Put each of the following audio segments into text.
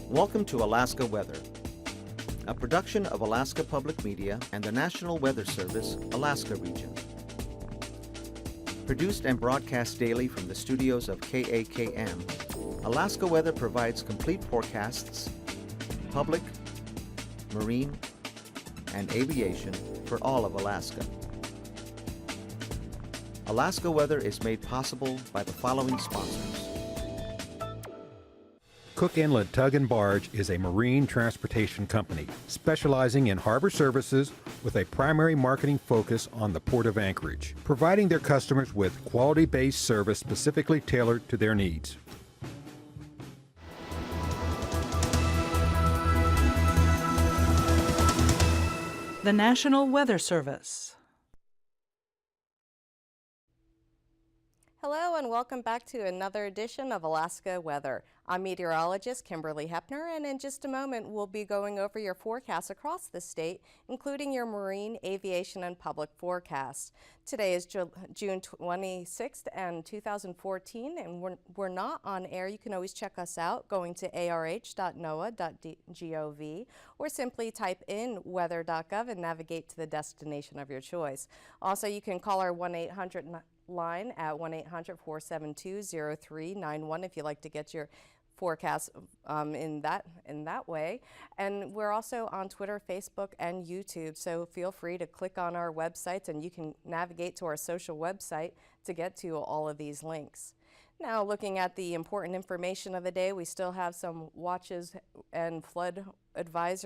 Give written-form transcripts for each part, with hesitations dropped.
Welcome to Alaska Weather, a production of Alaska Public Media and the National Weather Service, Alaska Region. Produced and broadcast daily from the studios of KAKM, Alaska Weather provides complete forecasts, public, marine, and aviation for all of Alaska. Alaska Weather is made possible by the following sponsors. Cook Inlet Tug and Barge is a marine transportation company specializing in harbor services with a primary marketing focus on the Port of Anchorage, providing their customers with quality-based service specifically tailored to their needs. The National Weather Service. Hello and welcome back to another edition of Alaska Weather. I'm meteorologist Kimberly Hoeppner, and in just a moment we'll be going over your forecasts across the state, including your marine, aviation, and public forecasts. Today is June 26th and 2014, and we're not on air. You can always check us out going to arh.noaa.gov or simply type in weather.gov and navigate to the destination of your choice. Also, you can call our 1-800 line at 1-800-472-0391 if you'd like to get your forecast in that way. And we're also on Twitter, Facebook, and YouTube, so feel free to click on our websites and you can navigate to our social website to get to all of these links. Now, looking at the important information of the day, we still have some watches and flood watches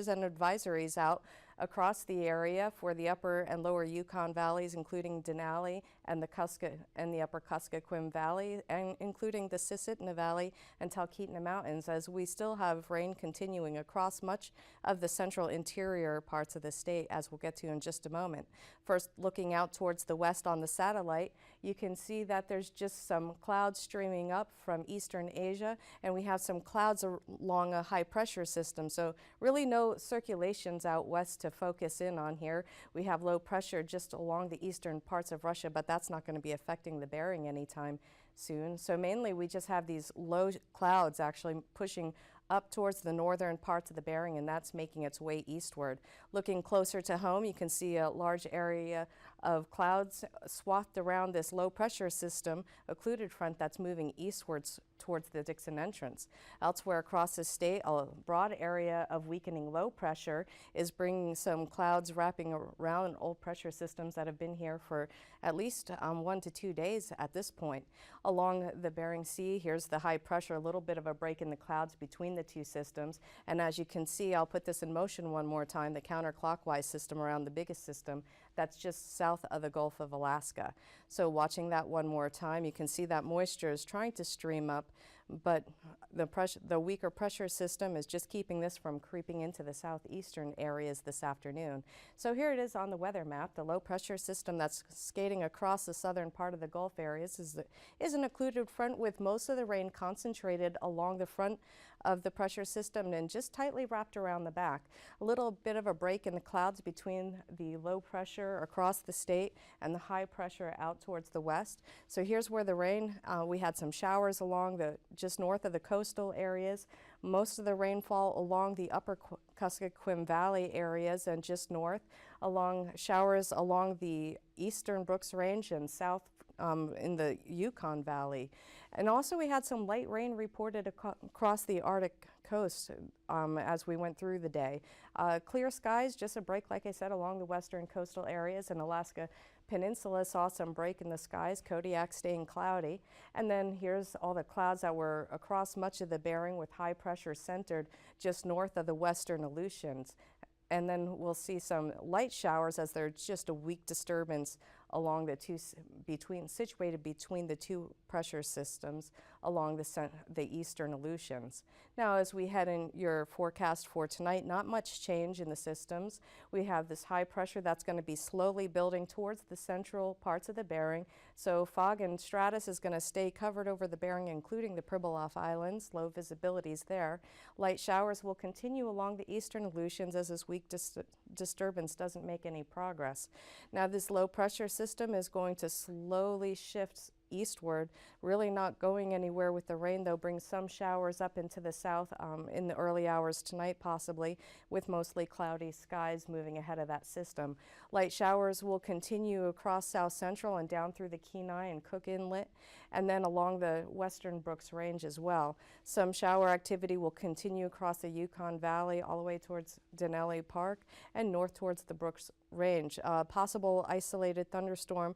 and advisories out across the area for the upper and lower Yukon valleys, including Denali and the upper Kuskokwim Valley, and including the Susitna Valley and Talkeetna Mountains, as we still have rain continuing across much of the central interior parts of the state, as we'll get to in just a moment. First, looking out towards the west on the satellite, you can see that there's just some clouds streaming up from eastern Asia, and we have some clouds along a high pressure system, so really no circulations out west to focus in on here. We have low pressure just along the eastern parts of Russia, but that's not going to be affecting the Bering anytime soon. So mainly we just have these low clouds actually pushing up towards the northern parts of the Bering, and that's making its way eastward. Looking closer to home, you can see a large area of clouds swathed around this low pressure system, occluded front that's moving eastwards towards the Dixon entrance. Elsewhere across the state, a broad area of weakening low pressure is bringing some clouds wrapping around old pressure systems that have been here for at least 1 to 2 days at this point. Along the Bering Sea, here's the high pressure, a little bit of a break in the clouds between the two systems. And as you can see, I'll put this in motion one more time, the counterclockwise system around the biggest system that's just south of the Gulf of Alaska. So watching that one more time, you can see that moisture is trying to stream up, but the weaker pressure system is just keeping this from creeping into the southeastern areas this afternoon. So here it is on the weather map. The low pressure system that's skating across the southern part of the Gulf areas is an occluded front with most of the rain concentrated along the front of the pressure system and just tightly wrapped around the back. A little bit of a break in the clouds between the low pressure across the state and the high pressure out towards the west. So here's where the rain, we had some showers along just north of the coastal areas. Most of the rainfall along the upper Kuskokwim Valley areas and just north, showers along the eastern Brooks Range and south in the Yukon Valley. And also we had some light rain reported across the Arctic coast as we went through the day. Clear skies, just a break, like I said, along the western coastal areas, and Alaska Peninsula saw some break in the skies, Kodiak staying cloudy. And then here's all the clouds that were across much of the Bering with high pressure centered just north of the western Aleutians. And then we'll see some light showers as there's just a weak disturbance along the situated between the two pressure systems along the eastern Aleutians. Now, as we head in your forecast for tonight, not much change in the systems. We have this high pressure that's going to be slowly building towards the central parts of the Bering. So fog and stratus is going to stay covered over the Bering, including the Pribilof Islands, low visibilities there. Light showers will continue along the eastern Aleutians as this weak disturbance doesn't make any progress. Now, this low pressure system is going to slowly shift eastward, really not going anywhere with the rain, though bring some showers up into the south in the early hours tonight possibly, with mostly cloudy skies moving ahead of that system. Light showers will continue across south central and down through the Kenai and Cook Inlet, and then along the western Brooks Range as well. Some shower activity will continue across the Yukon Valley all the way towards Denali Park and north towards the Brooks Range. Possible isolated thunderstorm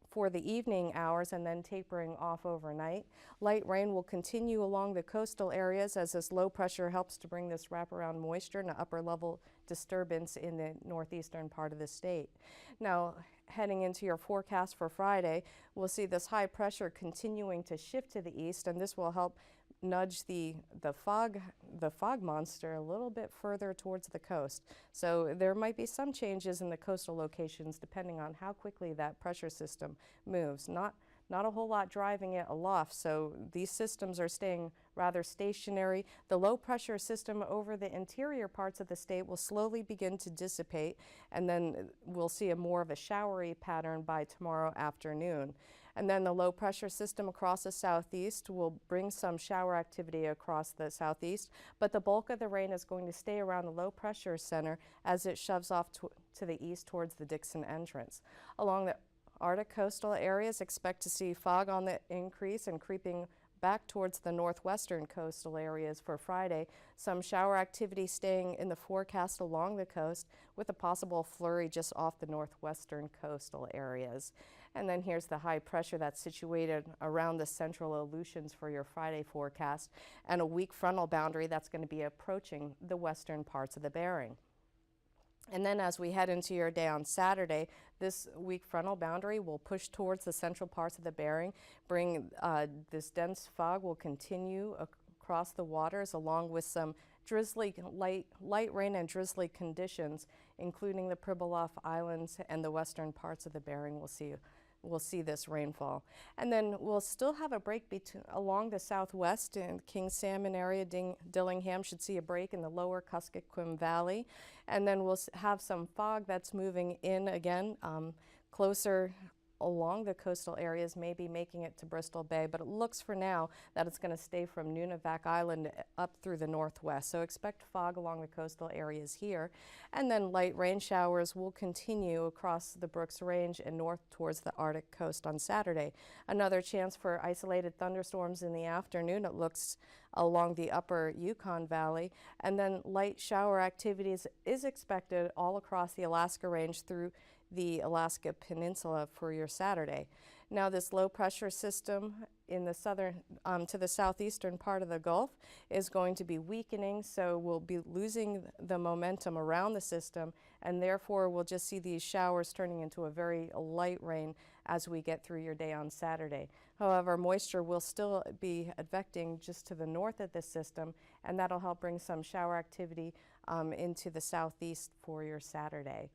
for the evening hours and then tapering off overnight. Light rain will continue along the coastal areas as this low pressure helps to bring this wraparound moisture and upper level disturbance in the northeastern part of the state. Now, heading into your forecast for Friday, we'll see this high pressure continuing to shift to the east, and this will help nudge the fog monster a little bit further towards the coast. So there might be some changes in the coastal locations depending on how quickly that pressure system moves. Not a whole lot driving it aloft, so these systems are staying rather stationary. The low pressure system over the interior parts of the state will slowly begin to dissipate, and then we'll see more of a showery pattern by tomorrow afternoon. And then the low pressure system across the southeast will bring some shower activity across the southeast, but the bulk of the rain is going to stay around the low pressure center as it shoves off to the east towards the Dixon entrance. Along the Arctic coastal areas, expect to see fog on the increase and creeping back towards the northwestern coastal areas for Friday. Some shower activity staying in the forecast along the coast with a possible flurry just off the northwestern coastal areas. And then here's the high pressure that's situated around the central Aleutians for your Friday forecast, and a weak frontal boundary that's going to be approaching the western parts of the Bering. And then as we head into your day on Saturday, this weak frontal boundary will push towards the central parts of the Bering, this dense fog will continue across the waters along with some drizzly, light rain and drizzly conditions, including the Pribilof Islands and the western parts of the Bering. We'll see this rainfall. And then we'll still have a break along the southwest in King Salmon area. Dillingham should see a break in the lower Kuskokwim Valley. And then we'll have some fog that's moving in again closer along the coastal areas, maybe making it to Bristol Bay, but it looks for now that it's going to stay from Nunivak Island up through the northwest. So expect fog along the coastal areas here. And then light rain showers will continue across the Brooks Range and north towards the Arctic coast on Saturday. Another chance for isolated thunderstorms in the afternoon, it looks, along the upper Yukon Valley. And then light shower activities is expected all across the Alaska Range through the Alaska Peninsula for your Saturday. Now, this low pressure system in the southern to the southeastern part of the Gulf is going to be weakening, so we'll be losing the momentum around the system, and therefore we'll just see these showers turning into a very light rain as we get through your day on Saturday. However, moisture will still be advecting just to the north of this system, and that'll help bring some shower activity into the southeast for your Saturday.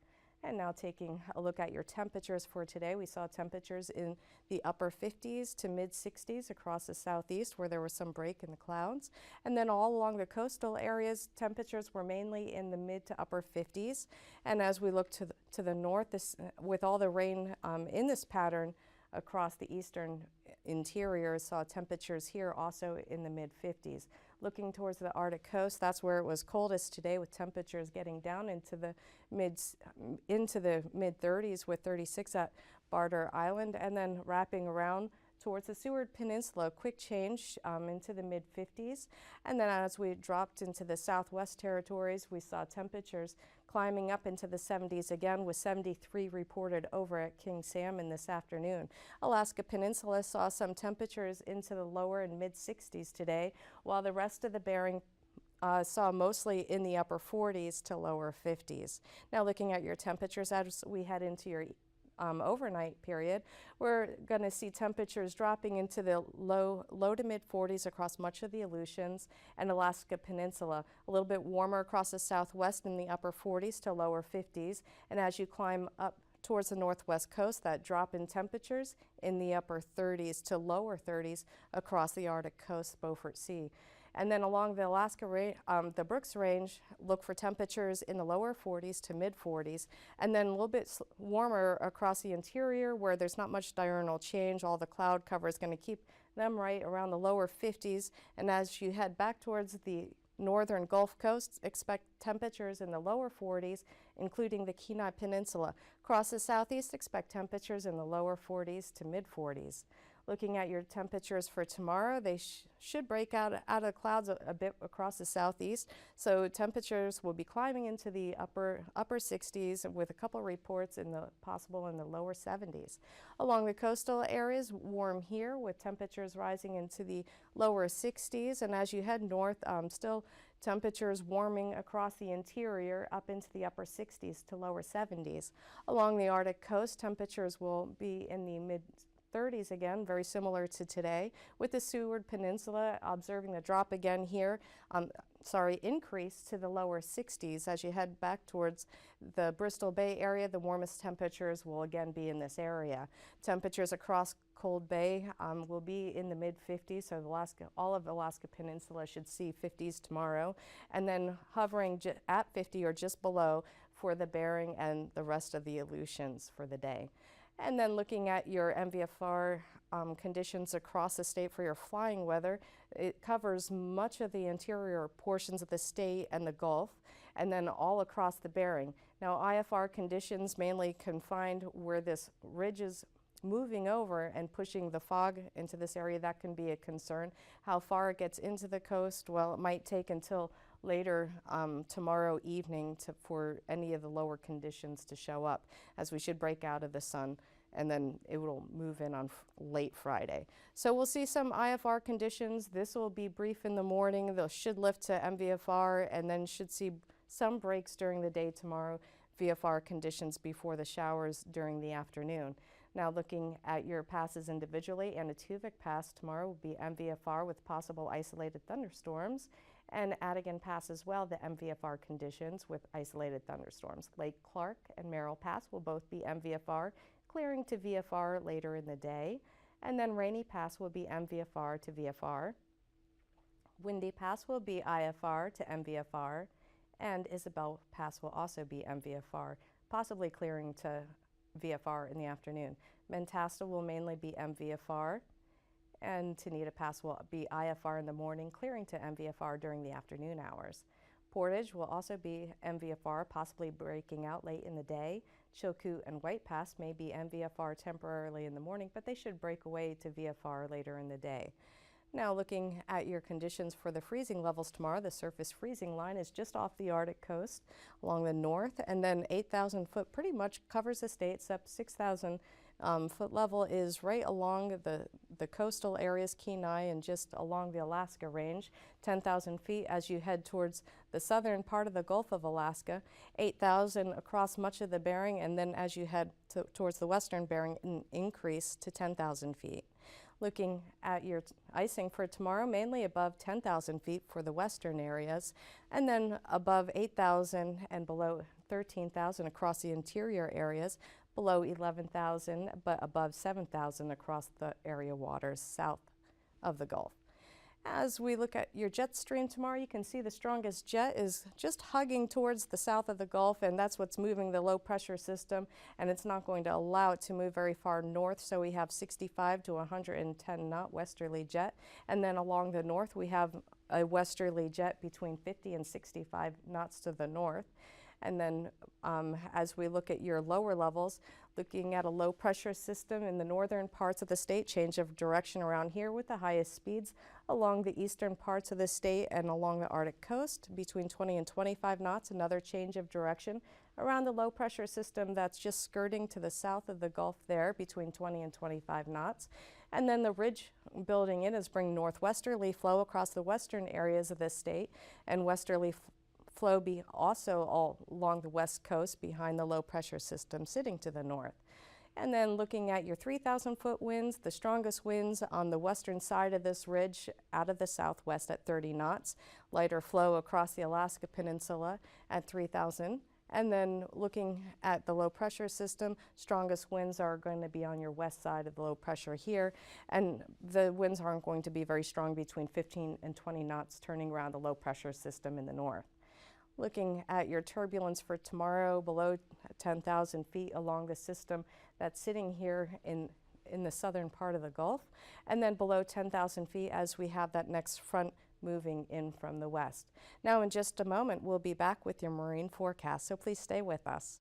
And now taking a look at your temperatures for today, we saw temperatures in the upper 50s to mid 60s across the southeast where there was some break in the clouds. And then all along the coastal areas, temperatures were mainly in the mid to upper 50s. And as we look to the north, with all the rain in this pattern across the eastern interior, saw temperatures here also in the mid 50s. Looking towards the Arctic coast, that's where it was coldest today, with temperatures getting down into the mid 30s with 36 at Barter Island, and then wrapping around towards the Seward Peninsula, quick change into the mid 50s. And then as we dropped into the southwest territories, we saw temperatures climbing up into the 70s again, with 73 reported over at King Salmon this afternoon. Alaska Peninsula saw some temperatures into the lower and mid 60s today, while the rest of the Bering saw mostly in the upper 40s to lower 50s. Now looking at your temperatures as we head into your overnight period, we're going to see temperatures dropping into the low to mid 40s across much of the Aleutians and Alaska Peninsula. A little bit warmer across the southwest in the upper 40s to lower 50s. And as you climb up towards the northwest coast, that drop in temperatures in the upper 30s to lower 30s across the Arctic coast, Beaufort Sea. And then along the the Brooks Range, look for temperatures in the lower 40s to mid 40s, and then a little bit warmer across the interior where there's not much diurnal change. All the cloud cover is going to keep them right around the lower 50s. And as you head back towards the northern Gulf Coast, expect temperatures in the lower 40s, including the Kenai Peninsula. Across the southeast, expect temperatures in the lower 40s to mid 40s. Looking at your temperatures for tomorrow, they should break out of the clouds a bit across the southeast. So temperatures will be climbing into the upper 60s with a couple reports possible in the lower 70s. Along the coastal areas, warm here with temperatures rising into the lower 60s. And as you head north, still temperatures warming across the interior up into the upper 60s to lower 70s. Along the Arctic coast, temperatures will be in the mid 30s again, very similar to today, with the Seward Peninsula observing the drop again here, increase to the lower 60s. As you head back towards the Bristol Bay area, the warmest temperatures will again be in this area. Temperatures across Cold Bay will be in the mid 50s, so all of the Alaska Peninsula should see 50s tomorrow, and then hovering at 50 or just below for the Bering and the rest of the Aleutians for the day. And then looking at your MVFR conditions across the state for your flying weather, it covers much of the interior portions of the state and the Gulf, and then all across the Bering. Now, IFR conditions mainly confined where this ridge is moving over and pushing the fog into this area. That can be a concern. How far it gets into the coast, well, it might take until later tomorrow evening for any of the lower conditions to show up, as we should break out of the sun, and then it will move in on late Friday. So we'll see some IFR conditions. This will be brief in the morning. They should lift to MVFR, and then should see some breaks during the day tomorrow, VFR conditions before the showers during the afternoon. Now looking at your passes individually, Anaktuvuk Pass tomorrow will be MVFR with possible isolated thunderstorms, and Adigan Pass as well, the MVFR conditions with isolated thunderstorms. Lake Clark and Merrill Pass will both be MVFR, clearing to VFR later in the day. And then Rainy Pass will be MVFR to VFR. Windy Pass will be IFR to MVFR, and Isabel Pass will also be MVFR, possibly clearing to VFR in the afternoon. Mentasta will mainly be MVFR, and Tanita Pass will be IFR in the morning, clearing to MVFR during the afternoon hours. Portage will also be MVFR, possibly breaking out late in the day. Chilkoot and White Pass may be MVFR temporarily in the morning, but they should break away to VFR later in the day. Now looking at your conditions for the freezing levels tomorrow, the surface freezing line is just off the Arctic coast along the north, and then 8,000 foot pretty much covers the state, except 6,000 foot level is right along the coastal areas, Kenai, and just along the Alaska range. 10,000 feet as you head towards the southern part of the Gulf of Alaska, 8,000 across much of the Bering, and then as you head towards the western Bering, an increase to 10,000 feet. Looking at your icing for tomorrow, mainly above 10,000 feet for the western areas, and then above 8,000 and below 13,000 across the interior areas, below 11,000, but above 7,000 across the area waters south of the Gulf. As we look at your jet stream tomorrow, you can see the strongest jet is just hugging towards the south of the Gulf, and that's what's moving the low pressure system, and it's not going to allow it to move very far north, so we have 65 to 110 knot westerly jet, and then along the north we have a westerly jet between 50 and 65 knots to the north. And then as we look at your lower levels, looking at a low pressure system in the northern parts of the state, change of direction around here with the highest speeds along the eastern parts of the state and along the Arctic coast between 20 and 25 knots, another change of direction around the low pressure system that's just skirting to the south of the Gulf there between 20 and 25 knots. And then the ridge building in is bringing northwesterly flow across the western areas of the state, and westerly flow be also all along the west coast behind the low pressure system sitting to the north. And then looking at your 3,000-foot winds, the strongest winds on the western side of this ridge out of the southwest at 30 knots, lighter flow across the Alaska Peninsula at 3,000. And then looking at the low pressure system, strongest winds are going to be on your west side of the low pressure here, and the winds aren't going to be very strong, between 15 and 20 knots, turning around the low pressure system in the north. Looking at your turbulence for tomorrow, below 10,000 feet along the system that's sitting here in the southern part of the Gulf, and then below 10,000 feet as we have that next front moving in from the west. Now in just a moment, we'll be back with your marine forecast, so please stay with us.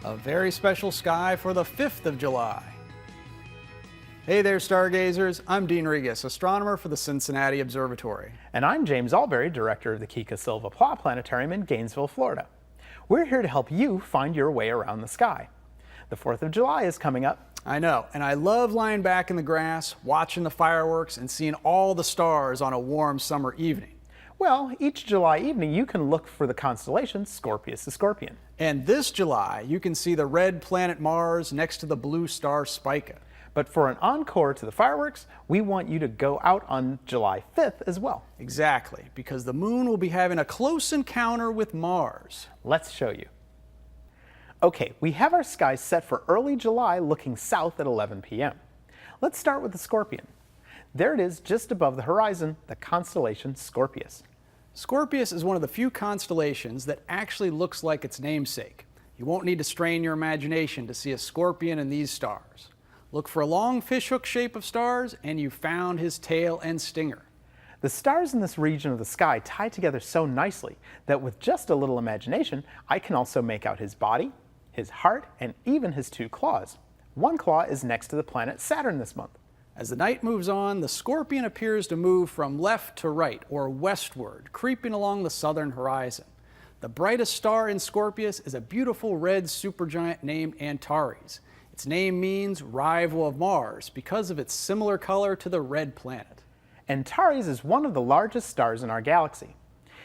A very special sky for the 5th of July. Hey there, stargazers. I'm Dean Regas, astronomer for the Cincinnati Observatory. And I'm James Albury, director of the Kika Silva Pla Planetarium in Gainesville, Florida. We're here to help you find your way around the sky. The 4th of July is coming up. I know, and I love lying back in the grass, watching the fireworks, and seeing all the stars on a warm summer evening. Well, each July evening you can look for the constellation Scorpius the Scorpion. And this July, you can see the red planet Mars next to the blue star Spica. But for an encore to the fireworks, we want you to go out on July 5th as well. Exactly, because the moon will be having a close encounter with Mars. Let's show you. Okay, we have our sky set for early July looking south at 11 p.m. Let's start with the Scorpion. There it is just above the horizon, the constellation Scorpius. Scorpius is one of the few constellations that actually looks like its namesake. You won't need to strain your imagination to see a scorpion in these stars. Look for a long fishhook shape of stars, and you found his tail and stinger. The stars in this region of the sky tie together so nicely that with just a little imagination, I can also make out his body, his heart, and even his two claws. One claw is next to the planet Saturn this month. As the night moves on, the Scorpion appears to move from left to right, or westward, creeping along the southern horizon. The brightest star in Scorpius is a beautiful red supergiant named Antares. Its name means rival of Mars because of its similar color to the red planet. Antares is one of the largest stars in our galaxy.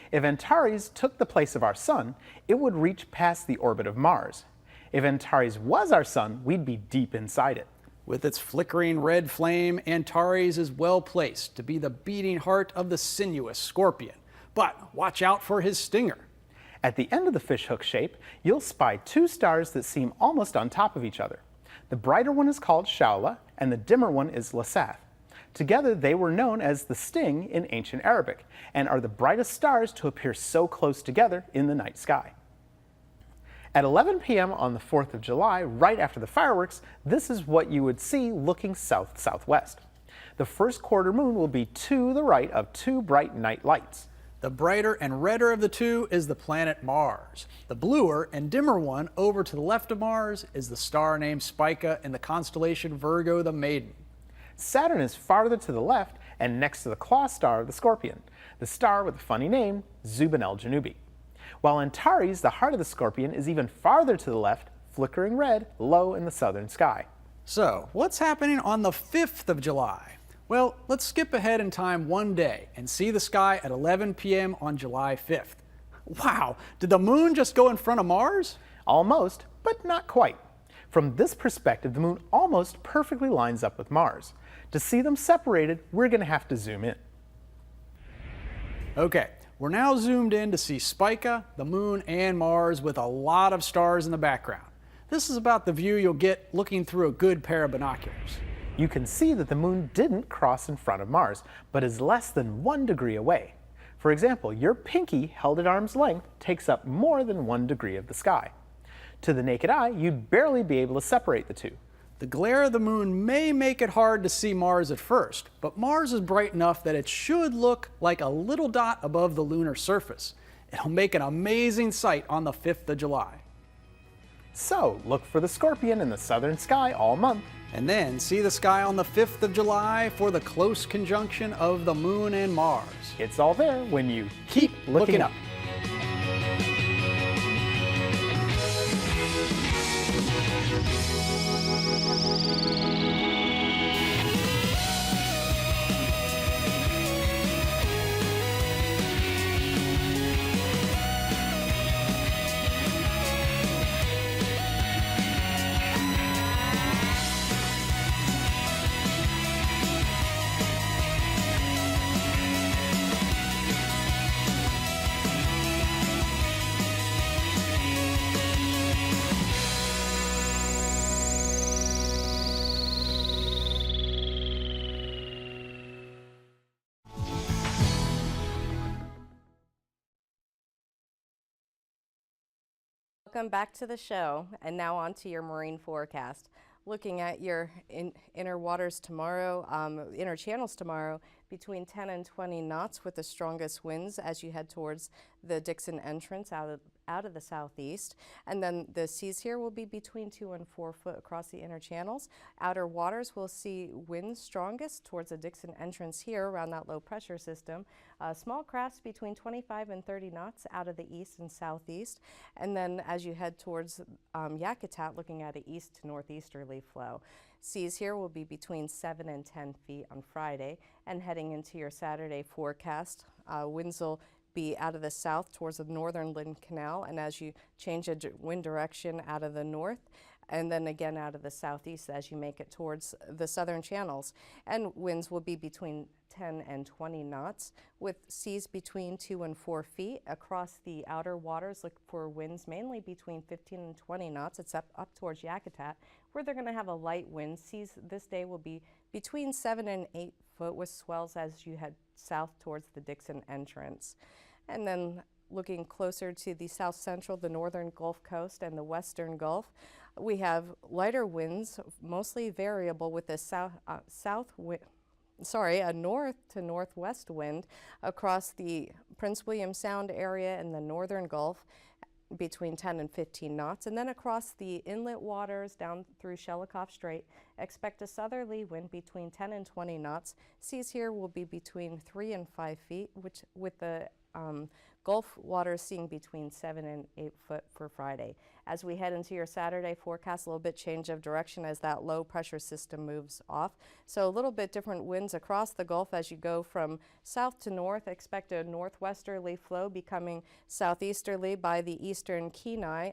If Antares took the place of our Sun, it would reach past the orbit of Mars. If Antares was our Sun, we'd be deep inside it. With its flickering red flame, Antares is well placed to be the beating heart of the sinuous Scorpion. But watch out for his stinger. At the end of the fishhook shape, you'll spy two stars that seem almost on top of each other. The brighter one is called Shaula, and the dimmer one is Lasath. Together, they were known as the Sting in ancient Arabic, and are the brightest stars to appear so close together in the night sky. At 11 p.m. on the 4th of July, right after the fireworks, this is what you would see looking south-southwest. The first quarter moon will be to the right of two bright night lights. The brighter and redder of the two is the planet Mars. The bluer and dimmer one over to the left of Mars is the star named Spica in the constellation Virgo the Maiden. Saturn is farther to the left and next to the claw star of the Scorpion, the star with the funny name Zubin el-Janubi. While Antares, the heart of the Scorpion, is even farther to the left, flickering red, low in the southern sky. So, what's happening on the 5th of July? Well, let's skip ahead in time one day and see the sky at 11 p.m. on July 5th. Wow, did the moon just go in front of Mars? Almost, but not quite. From this perspective, the moon almost perfectly lines up with Mars. To see them separated, we're going to have to zoom in. Okay, we're now zoomed in to see Spica, the moon, and Mars with a lot of stars in the background. This is about the view you'll get looking through a good pair of binoculars. You can see that the moon didn't cross in front of Mars, but is less than 1 degree away. For example, your pinky held at arm's length takes up more than 1 degree of the sky. To the naked eye, you'd barely be able to separate the two. The glare of the moon may make it hard to see Mars at first, but Mars is bright enough that it should look like a little dot above the lunar surface. It'll make an amazing sight on the 5th of July. So, look for the Scorpion in the southern sky all month. And then see the sky on the 5th of July for the close conjunction of the moon and Mars. It's all there when you Keep looking up. Welcome back to the show, and now on to your marine forecast. Looking at your inner waters tomorrow, inner channels tomorrow, between 10 and 20 knots with the strongest winds as you head towards the Dixon entrance out of the southeast. And then the seas here will be between 2 and 4 foot across the inner channels. Outer waters will see winds strongest towards the Dixon entrance here around that low pressure system. Small crafts between 25 and 30 knots out of the east and southeast. And then as you head towards Yakutat, looking at an east to northeasterly flow. Seas here will be between 7 and 10 feet on Friday, and heading into your Saturday forecast, winds will be out of the south towards the northern Lynn Canal, and as you change a wind direction out of the north, and then again out of the southeast as you make it towards the southern channels. And winds will be between 10 and 20 knots, with seas between 2 and 4 feet. Across the outer waters, look for winds mainly between 15 and 20 knots. It's up towards Yakutat, where they're going to have a light wind. Seas this day will be between 7 and 8 foot with swells as you head south towards the Dixon entrance. And then looking closer to the south central, the northern Gulf Coast and the western Gulf, we have lighter winds, mostly variable, with a a north to northwest wind across the Prince William Sound area and the northern Gulf between 10 and 15 knots. And then across the inlet waters down through Shelikof Strait, expect a southerly wind between 10 and 20 knots. Seas here will be between 3 and 5 feet, which with the Gulf waters seeing between 7 and 8 foot for Friday. As we head into your Saturday forecast, a little bit change of direction as that low pressure system moves off. So a little bit different winds across the Gulf as you go from south to north. Expect a northwesterly flow becoming southeasterly by the eastern Kenai,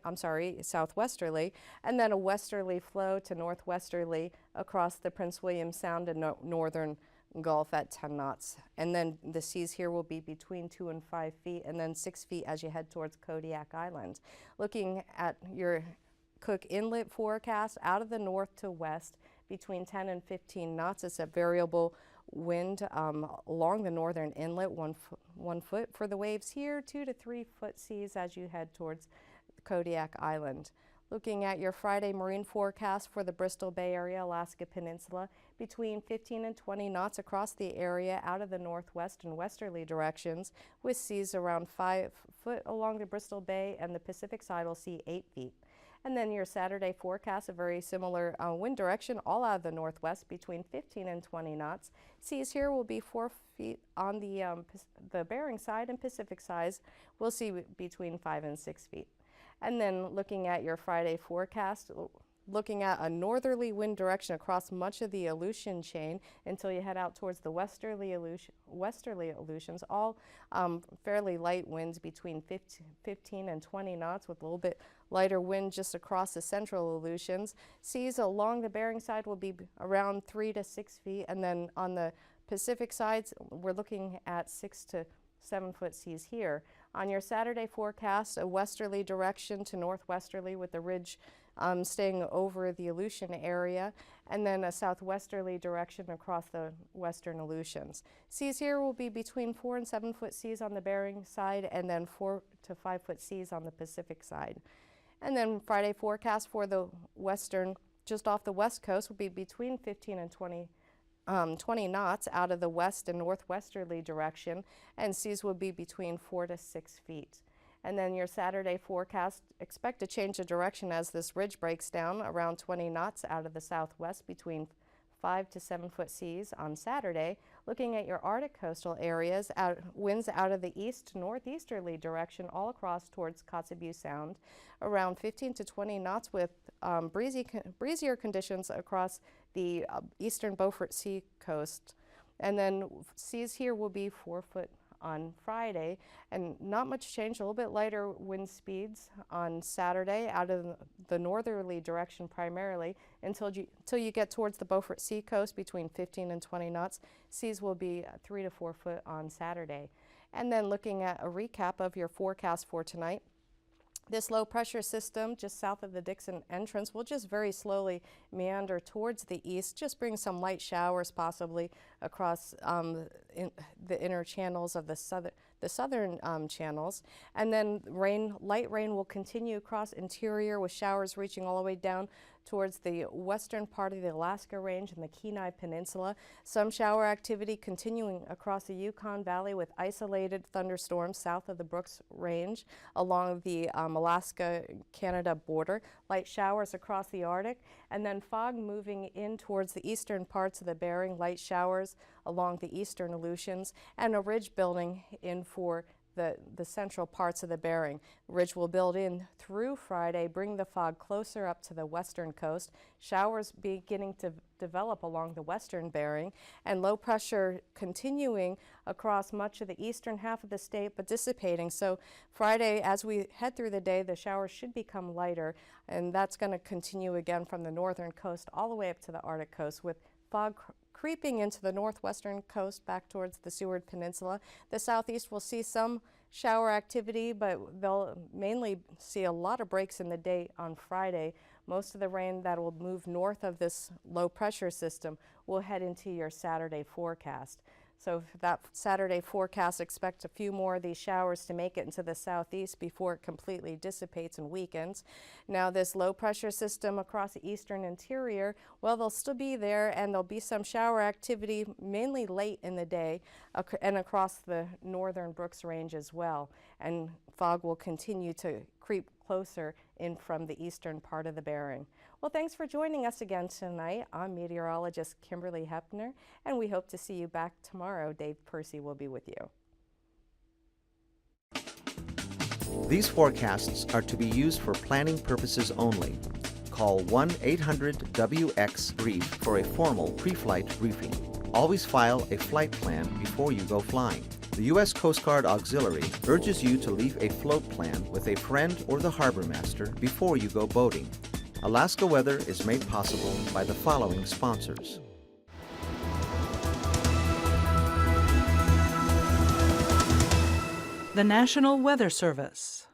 southwesterly, and then a westerly flow to northwesterly across the Prince William Sound and northern Gulf at 10 knots. And then the seas here will be between 2 and 5 feet, and then 6 feet as you head towards Kodiak Island. Looking at your Cook Inlet forecast, out of the north to west, between 10 and 15 knots. It's a variable wind along the northern inlet, 1 foot for the waves here, 2 to 3 foot seas as you head towards Kodiak Island. Looking at your Friday marine forecast for the Bristol Bay Area, Alaska Peninsula, between 15 and 20 knots across the area out of the northwest and westerly directions, with seas around 5 foot along the Bristol Bay, and the Pacific side will see 8 feet. And then your Saturday forecast, a very similar wind direction, all out of the northwest, between 15 and 20 knots. Seas here will be 4 feet on the Bering side, and Pacific sides we'll see between 5 and 6 feet. And then looking at your Friday forecast, looking at a northerly wind direction across much of the Aleutian chain until you head out towards the westerly Aleutians, all fairly light winds between 15 and 20 knots, with a little bit lighter wind just across the central Aleutians. Seas along the Bering side will be around 3 to 6 feet, and then on the Pacific sides, we're looking at 6 to 7 foot seas here. On your Saturday forecast, a westerly direction to northwesterly with the ridge staying over the Aleutian area, and then a southwesterly direction across the western Aleutians. Seas here will be between 4 and 7 foot seas on the Bering side, and then 4 to 5 foot seas on the Pacific side. And then Friday forecast for the western, just off the west coast, will be between 15 and 20 knots out of the west and northwesterly direction, and seas will be between 4 to 6 feet. And then your Saturday forecast, expect a change of direction as this ridge breaks down around 20 knots out of the southwest, between 5 to 7 foot seas on Saturday, Looking at your Arctic coastal areas, winds out of the east to northeasterly direction all across towards Kotzebue Sound, around 15 to 20 knots with breezier conditions across the eastern Beaufort Sea coast. And then seas here will be 4 foot on Friday, and not much change, a little bit lighter wind speeds on Saturday out of the northerly direction primarily until you get towards the Beaufort Sea coast between 15 and 20 knots. Seas will be 3 to 4 foot on Saturday. And then looking at a recap of your forecast for tonight. This low pressure system just south of the Dixon entrance will just very slowly meander towards the east, just bring some light showers possibly across the inner channels of the southern channels. And then light rain will continue across interior with showers reaching all the way down towards the western part of the Alaska Range and the Kenai Peninsula. Some shower activity continuing across the Yukon Valley with isolated thunderstorms south of the Brooks Range along the Alaska-Canada border. Light showers across the Arctic, and then fog moving in towards the eastern parts of the Bering. Light showers along the eastern Aleutians, and a ridge building in for the central parts of the Bering. Ridge will build in through Friday, bring the fog closer up to the western coast. Showers beginning to develop along the western Bering, and low pressure continuing across much of the eastern half of the state, but dissipating. So Friday, as we head through the day, the showers should become lighter, and that's going to continue again from the northern coast all the way up to the Arctic coast, with fog creeping into the northwestern coast back towards the Seward Peninsula. The southeast will see some shower activity, but they'll mainly see a lot of breaks in the day on Friday. Most of the rain that will move north of this low pressure system will head into your Saturday forecast. So for that Saturday forecast, expect a few more of these showers to make it into the southeast before it completely dissipates and weakens. Now this low pressure system across the eastern interior, well, they'll still be there, and there'll be some shower activity mainly late in the day and across the northern Brooks Range as well. And fog will continue to creep closer in from the eastern part of the Bering. Well, thanks for joining us again tonight. I'm meteorologist Kimberly Hoeppner, and we hope to see you back tomorrow. Dave Percy will be with you. These forecasts are to be used for planning purposes only. Call 1-800-WX-BRIEF for a formal pre-flight briefing. Always file a flight plan before you go flying. The U.S. Coast Guard Auxiliary urges you to leave a float plan with a friend or the harbor master before you go boating. Alaska Weather is made possible by the following sponsors. The National Weather Service.